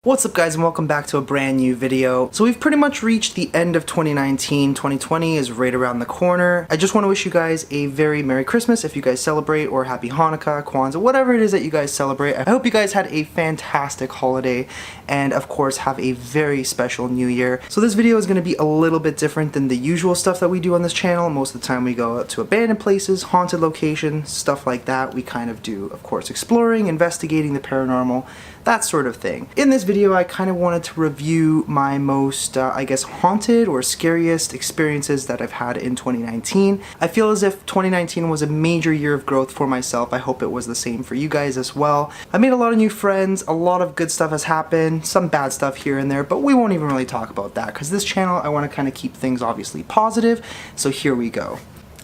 What's up guys, and welcome back to a brand new video. So we've pretty much reached the end of 2019. 2020 is right around the corner. I just want to wish you guys a very Merry Christmas if you guys celebrate, or Happy Hanukkah, Kwanzaa, whatever it is that you guys celebrate. I hope you guys had a fantastic holiday and of course have a very special new year. So this video is going to be a little bit different than the usual stuff that we do on this channel. Most of the time we go out to abandoned places, haunted locations, stuff like that. We kind of do, of course, exploring, investigating the paranormal, that sort of thing. In this video, I kind of wanted to review my most, I guess, haunted or scariest experiences that I've had in 2019. I feel as if 2019 was a major year of growth for myself. I hope it was the same for you guys as well. I made a lot of new friends, a lot of good stuff has happened, some bad stuff here and there, but we won't even really talk about that because this channel, I want to kind of keep things obviously positive, so here we go.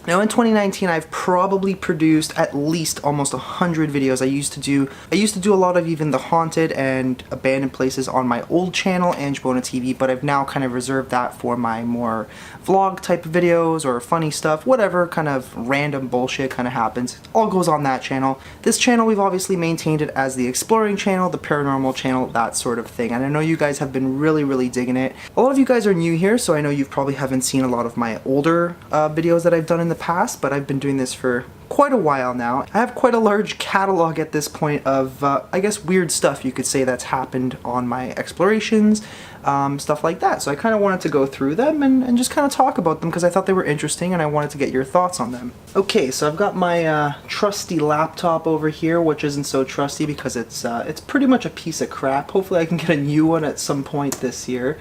Now in 2019, I've probably produced at least almost 100 videos. I used to do a lot of even the haunted and abandoned places on my old channel, Angelo TV, but I've now kind of reserved that for my more vlog type of videos or funny stuff, whatever kind of random bullshit kind of happens. It all goes on that channel. This channel, we've obviously maintained it as the exploring channel, the paranormal channel, that sort of thing. And I know you guys have been really digging it. A lot of you guys are new here, so I know you probably haven't seen a lot of my older videos that I've done in the past, but I've been doing this for quite a while now. I have quite a large catalog at this point of, I guess, weird stuff you could say that's happened on my explorations, stuff like that. So I kind of wanted to go through them and just kind of talk about them because I thought they were interesting and I wanted to get your thoughts on them. Okay, so I've got my trusty laptop over here, which isn't so trusty because it's pretty much a piece of crap. Hopefully I can get a new one at some point this year.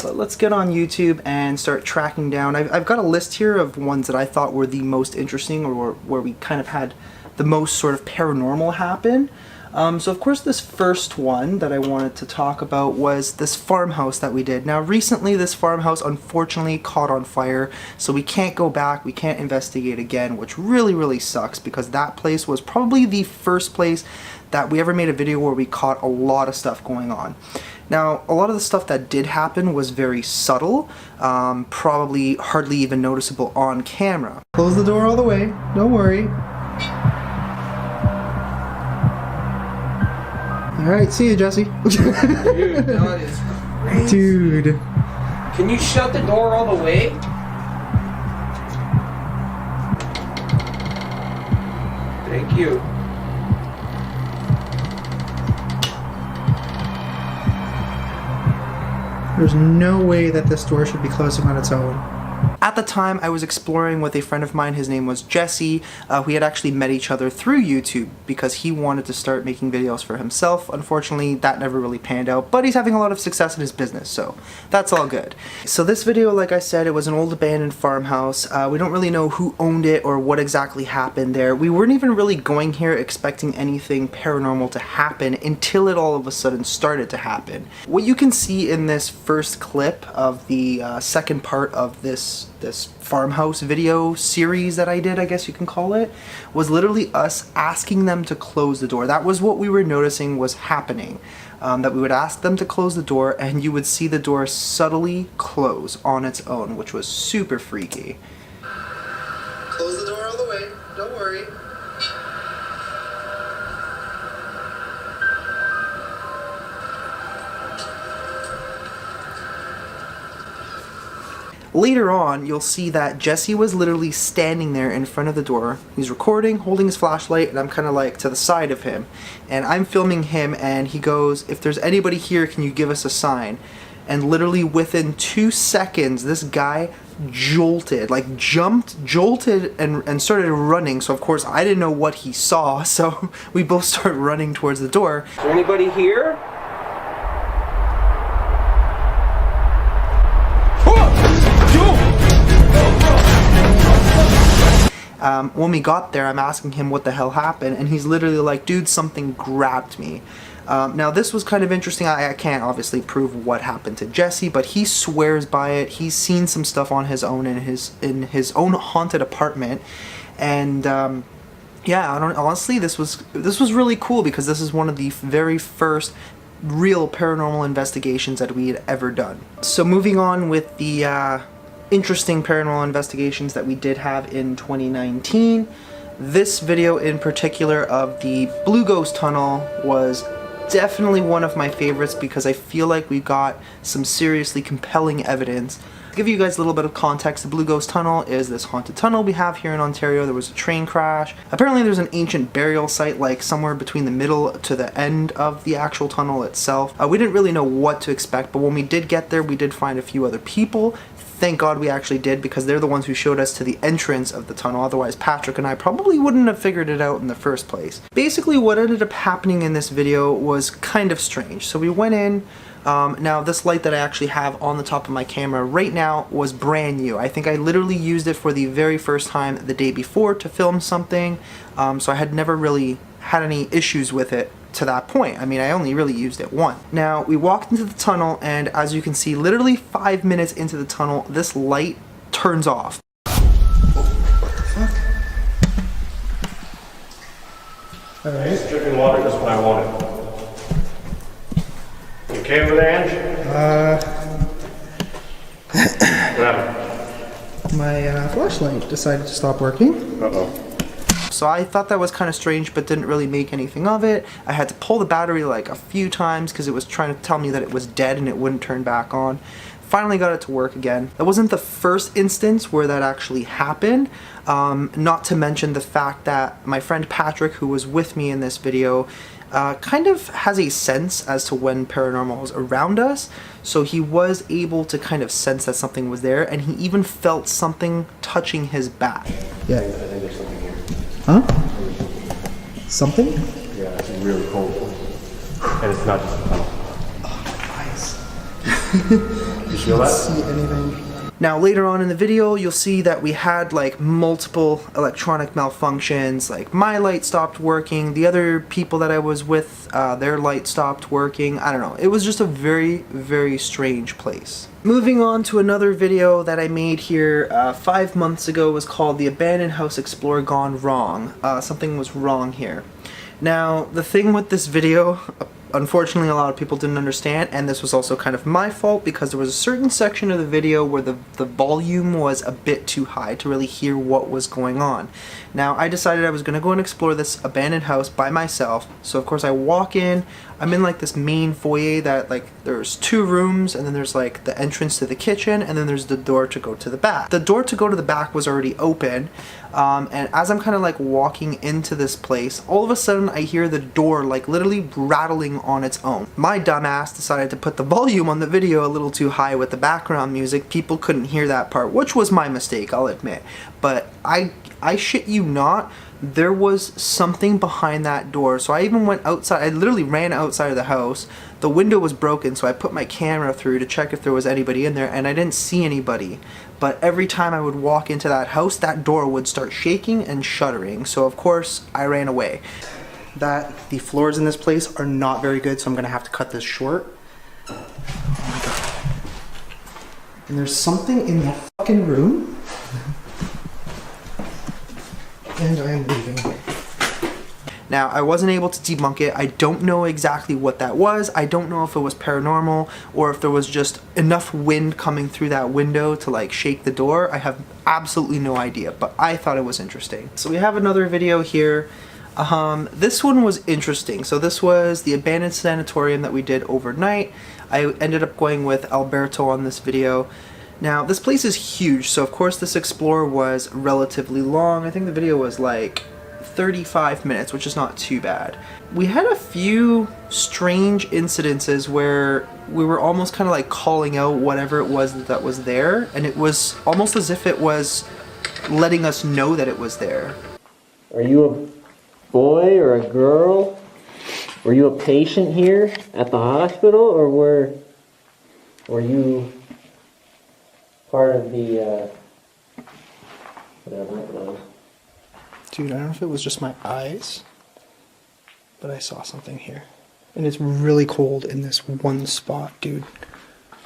But let's get on YouTube and start tracking down. I've got a list here of ones that I thought were the most interesting, or where we kind of had the most sort of paranormal happen. So of course this first one that I wanted to talk about was this farmhouse that we did. Now recently this farmhouse unfortunately caught on fire, so we can't go back, we can't investigate again, which really sucks because that place was probably the first place that we ever made a video where we caught a lot of stuff going on. Now, a lot of the stuff that did happen was very subtle, probably hardly even noticeable on camera. Close the door all the way, don't worry. Alright, see you, Jesse. Dude, that is crazy. Dude. Can you shut the door all the way? Thank you. There's no way that this door should be closing on its own. At the time, I was exploring with a friend of mine. His name was Jesse. We had actually met each other through YouTube because he wanted to start making videos for himself. Unfortunately, that never really panned out, but he's having a lot of success in his business, so that's all good. So this video, like I said, it was an old abandoned farmhouse. We don't really know who owned it or what exactly happened there. We weren't even really going here expecting anything paranormal to happen until it all of a sudden started to happen. What you can see in this first clip of the second part of this farmhouse video series that I did, I guess you can call it, was literally us asking them to close the door. That was what we were noticing was happening. That we would ask them to close the door and you would see the door subtly close on its own, which was super freaky. Close the door all the way, don't worry. Later on, you'll see that Jesse was literally standing there in front of the door. He's recording, holding his flashlight, and I'm kind of like to the side of him. And I'm filming him, and he goes, "If there's anybody here, can you give us a sign?" And literally within 2 seconds, this guy jolted, like jolted and started running. So of course I didn't know what he saw, so we both started running towards the door. Is there anybody here? When we got there, I'm asking him what the hell happened, and he's literally like, "Dude, something grabbed me." Now this was kind of interesting. I can't obviously prove what happened to Jesse, but he swears by it. He's seen some stuff on his own in his own haunted apartment, and yeah, honestly, this was really cool because this is one of the very first real paranormal investigations that we had ever done. So moving on with the interesting paranormal investigations that we did have in 2019. This video in particular of the Blue Ghost Tunnel was definitely one of my favorites because I feel like we got some seriously compelling evidence. To give you guys a little bit of context, the Blue Ghost Tunnel is this haunted tunnel we have here in Ontario. There was a train crash. Apparently there's an ancient burial site like somewhere between the middle to the end of the actual tunnel itself. We didn't really know what to expect, but when we did get there, we did find a few other people. Thank God we actually did, because they're the ones who showed us to the entrance of the tunnel. Otherwise, Patrick and I probably wouldn't have figured it out in the first place. Basically, what ended up happening in this video was kind of strange. So we went in. Now, this light that I actually have on the top of my camera right now was brand new. I think I literally used it for the very first time the day before to film something. So I had never really had any issues with it to that point. I mean, I only really used it once. Now, we walked into the tunnel, and as you can see, literally 5 minutes into the tunnel, this light turns off. Alright. It's dripping water just when I want it. You okay over there, Ange? What happened? My flashlight decided to stop working. Uh-oh. So I thought that was kind of strange, but didn't really make anything of it. I had to pull the battery like a few times because it was trying to tell me that it was dead and it wouldn't turn back on. Finally got it to work again. That wasn't the first instance where that actually happened. Not to mention the fact that my friend Patrick, who was with me in this video, kind of has a sense as to when paranormal is around us. So he was able to kind of sense that something was there, and he even felt something touching his back. Yeah. I think there's something here. Huh? Something? Yeah, it's really cold. And it's not just a tunnel. Nice. You feel that? See anything? Now later on in the video, you'll see that we had like multiple electronic malfunctions. Like my light stopped working, the other people that I was with, their light stopped working. I don't know. It was just a very, very strange place. Moving on to another video that I made here 5 months ago, was called The Abandoned House Explorer Gone Wrong. Something was wrong here. Now, the thing with this video, unfortunately a lot of people didn't understand, and this was also kind of my fault, because there was a certain section of the video where the volume was a bit too high to really hear what was going on. Now, I decided I was going to go and explore this abandoned house by myself, so of course I walk in. I'm in like this main foyer that like there's 2 rooms, and then there's like the entrance to the kitchen, and then there's the door to go to the back. The door to go to the back was already open, and as I'm kind of like walking into this place, all of a sudden I hear the door like literally rattling on its own. My dumbass decided to put the volume on the video a little too high with the background music. People couldn't hear that part, which was my mistake, I'll admit. But I shit you not, there was something behind that door. So I even went outside. I literally ran outside of the house. The window was broken, so I put my camera through to check if there was anybody in there, and I didn't see anybody. But every time I would walk into that house, that door would start shaking and shuddering. So of course I ran away. That the floors in this place are not very good, so I'm gonna have to cut this short. Oh my god. And there's something in the fucking room. And I am leaving. Now, I wasn't able to debunk it. I don't know exactly what that was. I don't know if it was paranormal or if there was just enough wind coming through that window to like shake the door. I have absolutely no idea, but I thought it was interesting. So we have another video here. This one was interesting. So this was the abandoned sanatorium that we did overnight. I ended up going with Alberto on this video. Now, this place is huge, so of course this explorer was relatively long. I think the video was like 35 minutes, which is not too bad. We had a few strange incidences where we were almost kind of like calling out whatever it was that was there, and it was almost as if it was letting us know that it was there. Are you a boy or a girl? Were you a patient here at the hospital, or were you part of the whatever it was? Dude, I don't know if it was just my eyes, but I saw something here. And it's really cold in this one spot, dude.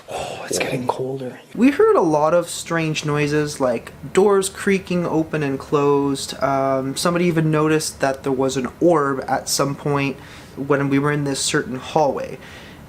Oh, it's getting colder. We heard a lot of strange noises, like doors creaking open and closed. Somebody even noticed that there was an orb at some point when we were in this certain hallway.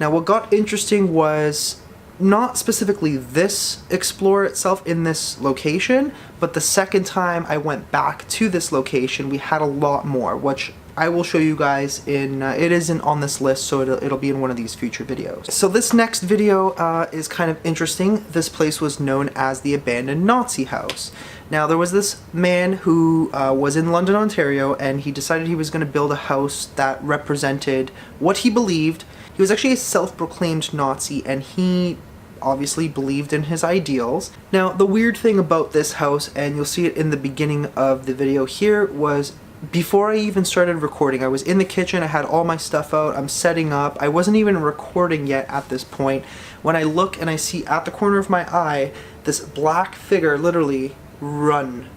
Now, what got interesting was not specifically this explorer itself in this location, but the second time I went back to this location, we had a lot more, which I will show you guys in, it isn't on this list, so it'll be in one of these future videos. So this next video is kind of interesting. This place was known as the abandoned Nazi house. Now there was this man who was in London, Ontario, and he decided he was going to build a house that represented what he believed. He was actually a self-proclaimed Nazi, and he obviously believed in his ideals. Now the weird thing about this house, and you'll see it in the beginning of the video here, was before I even started recording, I was in the kitchen, I had all my stuff out, I'm setting up, I wasn't even recording yet at this point, when I look and I see at the corner of my eye, this black figure literally run,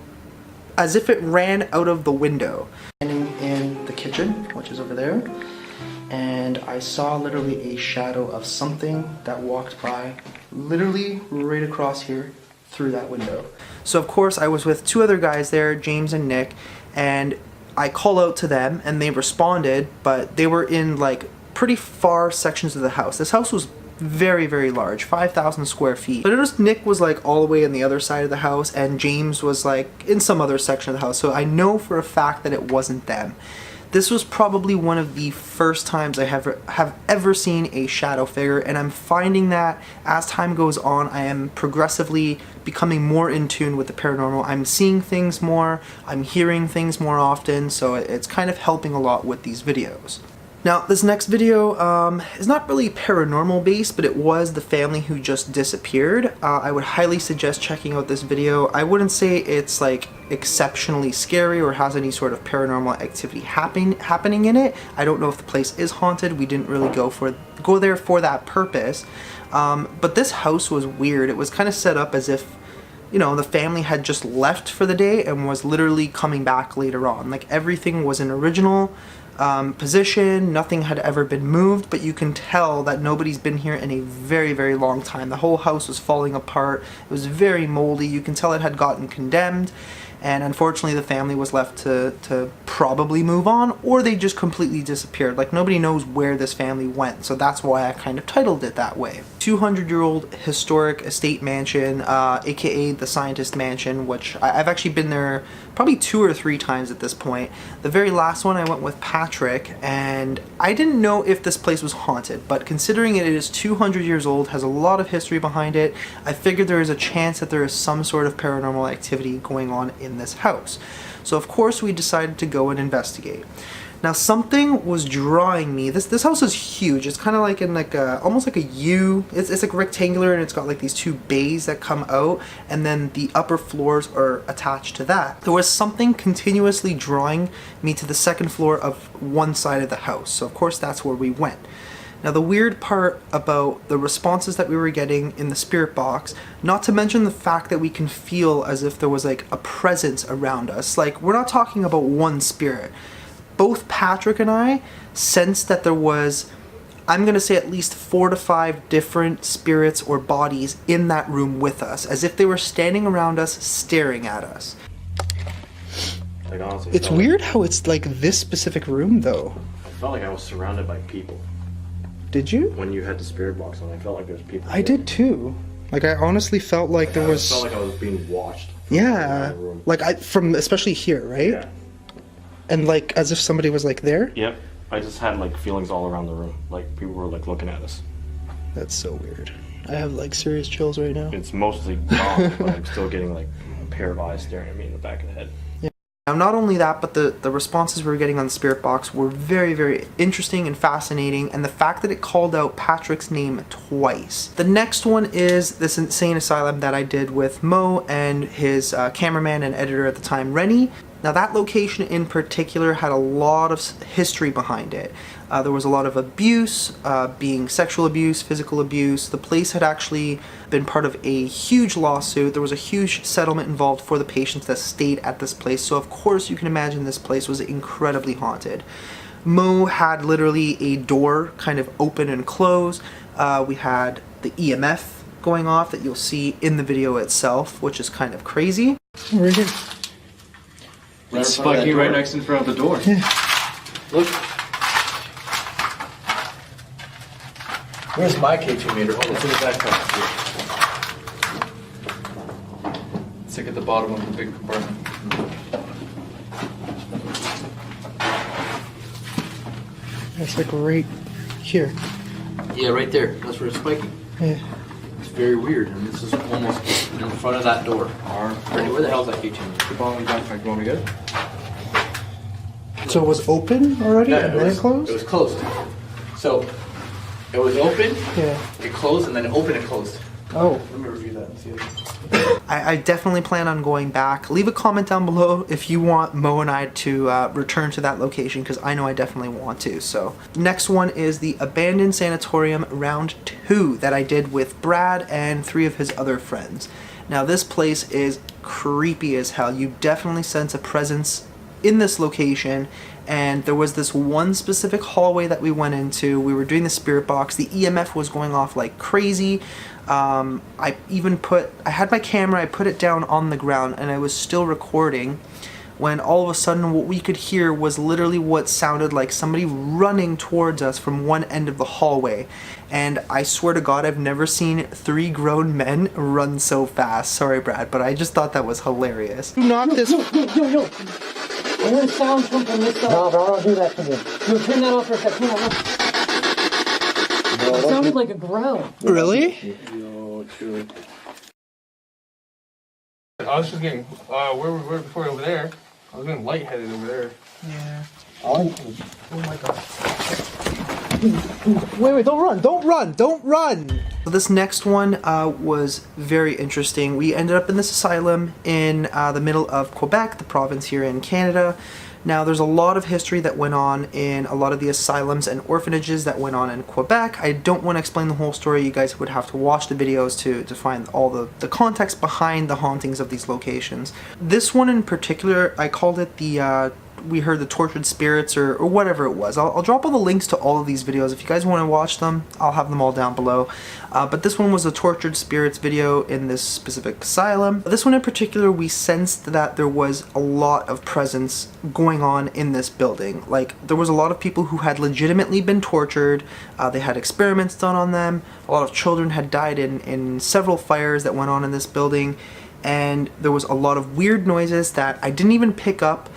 as if it ran out of the window. Standing in the kitchen, which is over there, and I saw literally a shadow of something that walked by, literally right across here, through that window. So of course I was with two other guys there, James and Nick, and I call out to them and they responded, but they were in like pretty far sections of the house. This house was very, very large, 5,000 square feet. But Nick was like all the way on the other side of the house, and James was like in some other section of the house. So I know for a fact that it wasn't them. This was probably one of the first times I have ever seen a shadow figure, and I'm finding that as time goes on, I am progressively becoming more in tune with the paranormal. I'm seeing things more, I'm hearing things more often, so it's kind of helping a lot with these videos. Now, this next video is not really paranormal based, but it was the family who just disappeared. I would highly suggest checking out this video. I wouldn't say it's like exceptionally scary or has any sort of paranormal activity happening in it. I don't know if the place is haunted. We didn't really go there for that purpose. But this house was weird. It was kind of set up as if, you know, the family had just left for the day and was literally coming back later on. Like everything was an original position, nothing had ever been moved, but you can tell that nobody's been here in a very, very long time. The whole house was falling apart. It was very moldy. You can tell it had gotten condemned, and unfortunately the family was left to probably move on, or they just completely disappeared. Like nobody knows where this family went, so that's why I kind of titled it that way. 200-year-old historic estate mansion, aka the Scientist Mansion, which I've actually been there probably 2 or 3 times at this point. The very last one I went with Patrick, and I didn't know if this place was haunted, but considering it is 200 years old, has a lot of history behind it, I figured there is a chance that there is some sort of paranormal activity going on in this house. So of course we decided to go and investigate. Now something was drawing me. This house is huge. It's kind of like in like a, almost like a U. It's like rectangular, and it's got like these 2 bays that come out, and then the upper floors are attached to that. There was something continuously drawing me to the 2nd floor of one side of the house. So of course that's where we went. Now the weird part about the responses that we were getting in the spirit box, not to mention the fact that we can feel as if there was like a presence around us. Like we're not talking about one spirit. Both Patrick and I sensed that there was, I'm going to say at least 4 to 5 different spirits or bodies in that room with us, as if they were standing around us, staring at us. Like honestly, It's weird how it's like this specific room though. I felt like I was surrounded by people. Did you? When you had the spirit box on, I felt like there was people. I did too. Like I honestly felt like there was. I felt like I was being watched. Yeah. Like from especially here, right? Yeah. And like as if somebody was like there. Yep. I just had like feelings all around the room. Like people were like looking at us. That's so weird. I have like serious chills right now. It's mostly gone, but I'm still getting like a pair of eyes staring at me in the back of the head. Now, not only that, but the responses we were getting on the spirit box were very, very interesting and fascinating, and the fact that it called out Patrick's name twice. The next one is this insane asylum that I did with Mo and his cameraman and editor at the time, Rennie. Now that location in particular had a lot of history behind it. There was a lot of abuse, being sexual abuse, physical abuse. The place had actually been part of a huge lawsuit. There was a huge settlement involved for the patients that stayed at this place. So of course you can imagine this place was incredibly haunted. Mo had literally a door kind of open and close. We had the EMF going off that you'll see in the video itself, which is kind of crazy. Right here. It's spiky right next in front of the door. Yeah. Look. Where's my K2 meter? Hold on. It's in the backpack. It's like at the bottom of the big compartment. It's like right here. Yeah, right there. That's where it's spiking. Yeah. It's very weird, and this is almost in front of that door. Where the hell is that keychain? The bottom backpack, you want me to get it? So it was open already and then it closed? It was closed. So it was open, Yeah. it closed, and then it opened and closed. Oh. Let me review that and see it. I definitely plan on going back. Leave a comment down below if you want Mo and I to return to that location, because I know I definitely want to. So next one is the Abandoned Sanatorium Round 2 that I did with Brad and 3 of his other friends. Now this place is creepy as hell. You definitely sense a presence in this location, and there was this one specific hallway that we went into. We were doing the spirit box. The EMF was going off like crazy. I had my camera, I put it down on the ground, and I was still recording when all of a sudden what we could hear was literally what sounded like somebody running towards us from one end of the hallway. And I swear to God, I've never seen 3 grown men run so fast. Sorry, Brad, but I just thought that was hilarious. Knock this. Yo. I heard a sound come from this side. No, bro, don't do that to me. Yo, turn that off for a second. Turn that off. It sounded like a growl. Really? Yo, dude. I was just getting, where we were before over there. I was getting lightheaded over there. Yeah. Oh my God. Wait, don't run! So this next one was very interesting. We ended up in this asylum in the middle of Quebec, the province here in Canada. Now there's a lot of history that went on in a lot of the asylums and orphanages that went on in Quebec. I don't want to explain the whole story. You guys would have to watch the videos to find all the context behind the hauntings of these locations. This one in particular, I called it the we heard the tortured spirits or whatever it was. I'll drop all the links to all of these videos. If you guys want to watch them, I'll have them all down below. But this one was a tortured spirits video in this specific asylum. This one in particular, we sensed that there was a lot of presence going on in this building. Like, there was a lot of people who had legitimately been tortured. They had experiments done on them. A lot of children had died in several fires that went on in this building. And there was a lot of weird noises that I didn't even pick up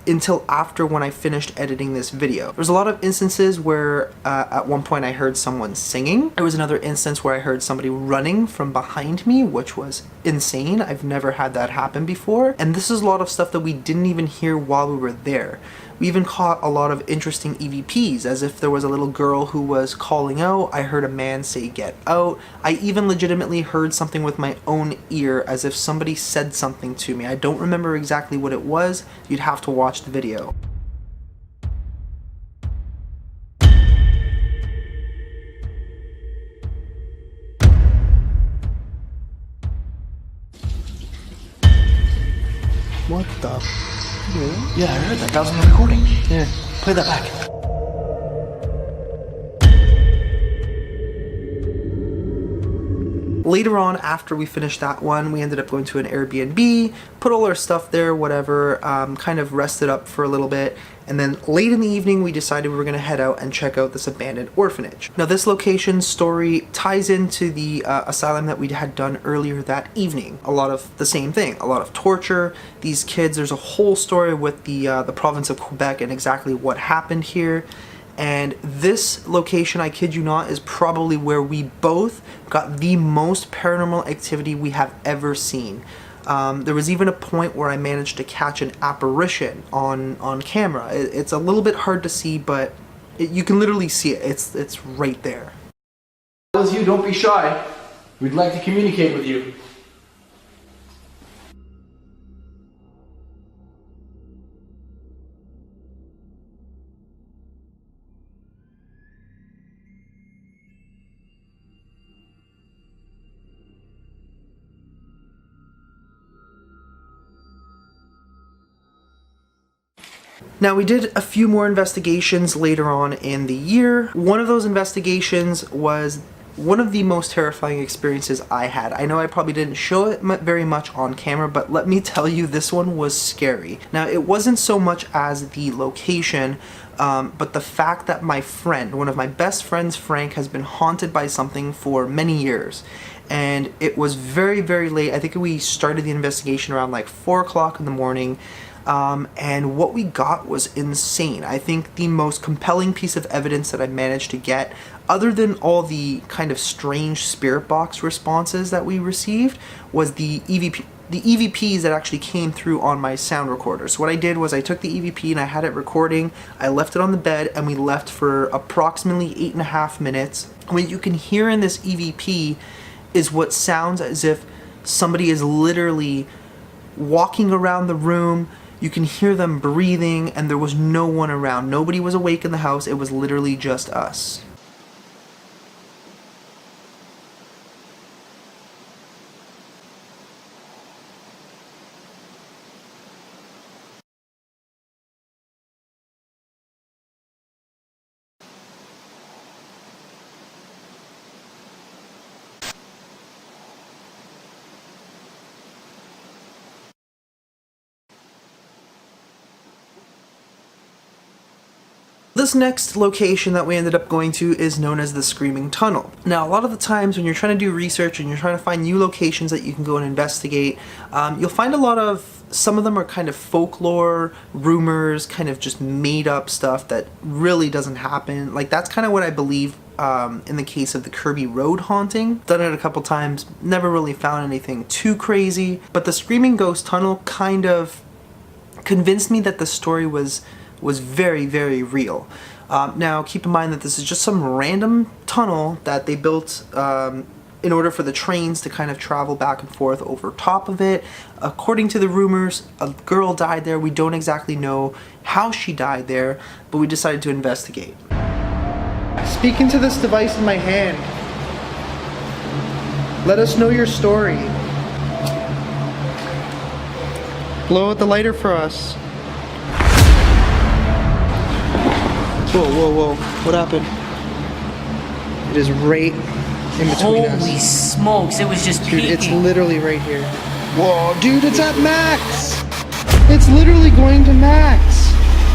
until after when I finished editing this video. There's a lot of instances where at one point I heard someone singing. There was another instance where I heard somebody running from behind me, which was insane. I've never had that happen before. And this is a lot of stuff that we didn't even hear while we were there. We even caught a lot of interesting EVPs, as if there was a little girl who was calling out. I heard a man say, "Get out." I even legitimately heard something with my own ear, as if somebody said something to me. I don't remember exactly what it was. You'd have to watch the video. What the? Yeah, I heard that. That was on the recording. Yeah. Play that back. Later on, after we finished that one, we ended up going to an Airbnb, put all our stuff there, whatever, kind of rested up for a little bit, and then late in the evening we decided we were going to head out and check out this abandoned orphanage. Now this location story ties into the asylum that we had done earlier that evening. A lot of the same thing, a lot of torture, these kids, there's a whole story with the province of Quebec and exactly what happened here. And this location, I kid you not, is probably where we both got the most paranormal activity we have ever seen. There was even a point where I managed to catch an apparition on camera. It's a little bit hard to see, but you can literally see it. It's right there. As you, don't be shy. We'd like to communicate with you. Now we did a few more investigations later on in the year. One of those investigations was one of the most terrifying experiences I had. I know I probably didn't show it very much on camera, but let me tell you, this one was scary. Now it wasn't so much as the location, but the fact that my friend, one of my best friends, Frank, has been haunted by something for many years. And it was very, very late. I think we started the investigation around like 4 o'clock in the morning. and what we got was insane. I think the most compelling piece of evidence that I managed to get, other than all the kind of strange spirit box responses that we received, was the EVPs that actually came through on my sound recorder. So what I did was I took the EVP and I had it recording, I left it on the bed, and we left for approximately 8.5 minutes. What you can hear in this EVP is what sounds as if somebody is literally walking around the room. You can hear them breathing, and there was no one around. Nobody was awake in the house. It was literally just us. This next location that we ended up going to is known as the Screaming Tunnel. Now, a lot of the times when you're trying to do research and you're trying to find new locations that you can go and investigate, you'll find a lot of, some of them are kind of folklore, rumors, kind of just made up stuff that really doesn't happen. Like, that's kind of what I believe in the case of the Kirby Road haunting. Done it a couple times, never really found anything too crazy, but the Screaming Ghost Tunnel kind of convinced me that the story was very, very real. Now, keep in mind that this is just some random tunnel that they built in order for the trains to kind of travel back and forth over top of it. According to the rumors, a girl died there. We don't exactly know how she died there, but we decided to investigate. Speaking to this device in my hand, let us know your story. Blow out the lighter for us. Whoa, whoa, whoa. What happened? It is right in between us. Holy smokes, it was just Dude, peeking. it's literally right here. Whoa, dude, it's at max! It's literally going to max!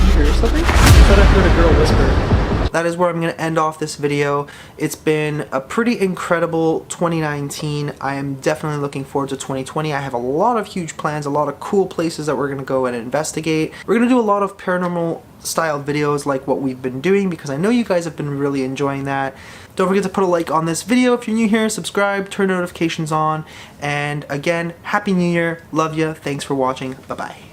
You hear something? I thought I heard a girl whisper. That is where I'm going to end off this video. It's been a pretty incredible 2019. I am definitely looking forward to 2020. I have a lot of huge plans, a lot of cool places that we're going to go and investigate. We're going to do a lot of paranormal style videos like what we've been doing, because I know you guys have been really enjoying that. Don't forget to put a like on this video if you're new here, subscribe, turn notifications on, and again, Happy New Year, love ya, thanks for watching, bye bye.